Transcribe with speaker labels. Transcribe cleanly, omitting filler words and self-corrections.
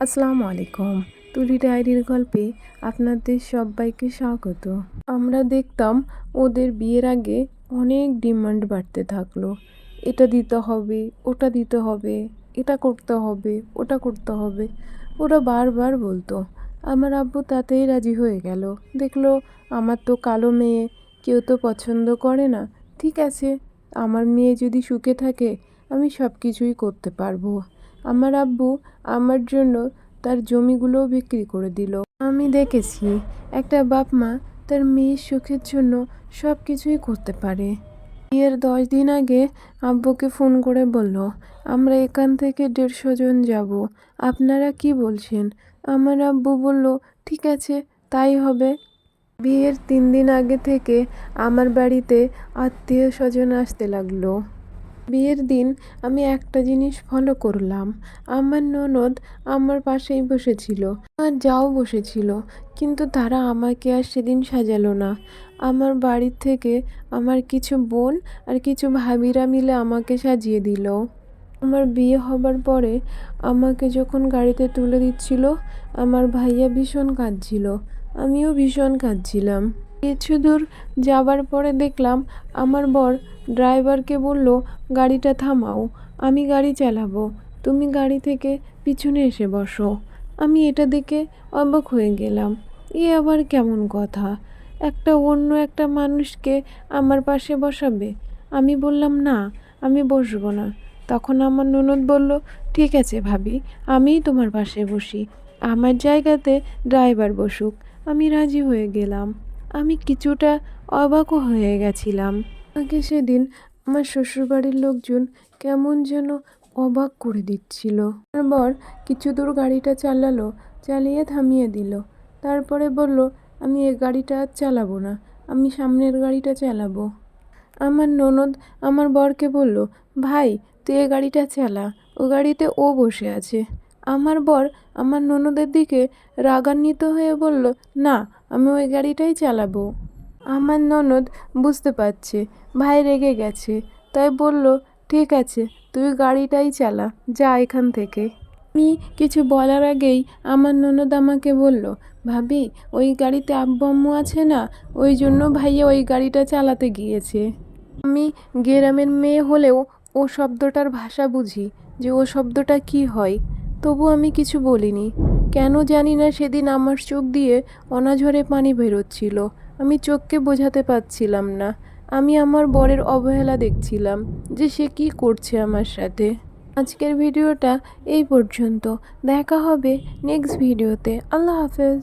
Speaker 1: আসসালামু আলাইকুম। তুলি ডায়েরির গল্পে আপনাদের সবাইকে স্বাগত। আমরা দেখতাম ওদের বিয়ের আগে অনেক ডিমান্ড বাড়তে থাকলো। এটা দিতে হবে, ওটা দিতে হবে, এটা করতে হবে, ওটা করতে হবে। ওরা বারবার বলতো। আমার আব্বু তাতেই রাজি হয়ে গেল। দেখলো আমার তো কালো মেয়ে, কেউ তো পছন্দ করে না। ঠিক আছে, আমার মেয়ে যদি সুখে থাকে আমি সব কিছুই করতে পারবো। আমার আব্বু আমার জন্য তার জমিগুলোও বিক্রি করে দিল। আমি দেখেছি একটা বাপ মা তার মেয়ের সুখের জন্য সব কিছুই করতে পারে। বিয়ের 10 দিন আগে আব্বুকে ফোন করে বলল, আমরা এখান থেকে 150 জন যাব, আপনারা কি বলছেন? আমার আব্বু বলল, ঠিক আছে, তাই হবে। বিয়ের 3 দিন আগে থেকে আমার বাড়িতে আত্মীয় স্বজন আসতে লাগলো। বিয়ের দিন আমি একটা জিনিস ফলো করলাম। আমার ননদ আমার পাশেই বসেছিল, আর যাও বসেছিল, কিন্তু তারা আমাকে আর সেদিন সাজালো না। আমার বাড়ির থেকে আমার কিছু বোন আর কিছু ভাবিরা মিলে আমাকে সাজিয়ে দিল। আমার বিয়ে হবার পরে আমাকে যখন গাড়িতে তুলে দিচ্ছিল, আমার ভাইয়া ভীষণ কাঁদছিল, আমিও ভীষণ কাঁদছিলাম। কিছু দূর যাবার পরে দেখলাম আমার বর ড্রাইভারকে বলল, গাড়িটা থামাও, আমি গাড়ি চালাবো, তুমি গাড়ি থেকে পিছনে এসে বসো। আমি এটা দেখে অবাক হয়ে গেলাম। এ আবার কেমন কথা? অন্য একটা মানুষকে আমার পাশে বসাবে? আমি বললাম, না, আমি বসবো না। তখন আমার ননদ বলল, ঠিক আছে ভাবি, আমিই তোমার পাশে বসি, আমার জায়গাতে ড্রাইভার বসুক। আমি রাজি হয়ে গেলাম। আমি কিছুটা অবাকও হয়ে গেছিলাম। আগে সেদিন আমার শ্বশুরবাড়ির লোকজন কেমন যেন অবাক করে দিচ্ছিল। তারপর কিছু দূর গাড়িটা চালালো, চালিয়ে থামিয়ে দিল। তারপরে বলল, আমি এ গাড়িটা আর চালাবো না, আমি সামনের গাড়িটা চালাবো। আমার ননদ আমার বরকে বলল, ভাই তুই এ গাড়িটা চালা, ও গাড়িতে ও বসে আছে। আমার বর আমার ননদের দিকে রাগান্বিত হয়ে বলল, না, আমি ওই গাড়িটাই চালাবো। আমার ননদ বুঝতে পারছে ভাই রেগে গেছে, তাই বলল, ঠিক আছে, তুই গাড়িটাই চালা, যা এখান থেকে। আমি কিছু বলার আগেই আমার ননদ আমাকে বলল, ভাবি ওই গাড়িতে আব্বু আম্মু আছে না, ওই জন্য ভাইয়া ওই গাড়িটা চালাতে গিয়েছে। আমি গ্রামের মেয়ে হলেও ও শব্দটার ভাষা বুঝি, যে ও শব্দটা কি হয়। তবু আমি কিছু বলিনি। কেন জানি না সেদিন আমার চোখ দিয়ে অনাঝরে পানি বেরোচ্ছিল। আমি চোখকে বোঝাতে পারছিলাম না। আমি আমার বরের অবহেলা দেখছিলাম, যে সে কি করছে আমার সাথে। আজকের ভিডিওটা এই পর্যন্ত। দেখা হবে নেক্সট ভিডিওতে। আল্লাহ হাফেজ।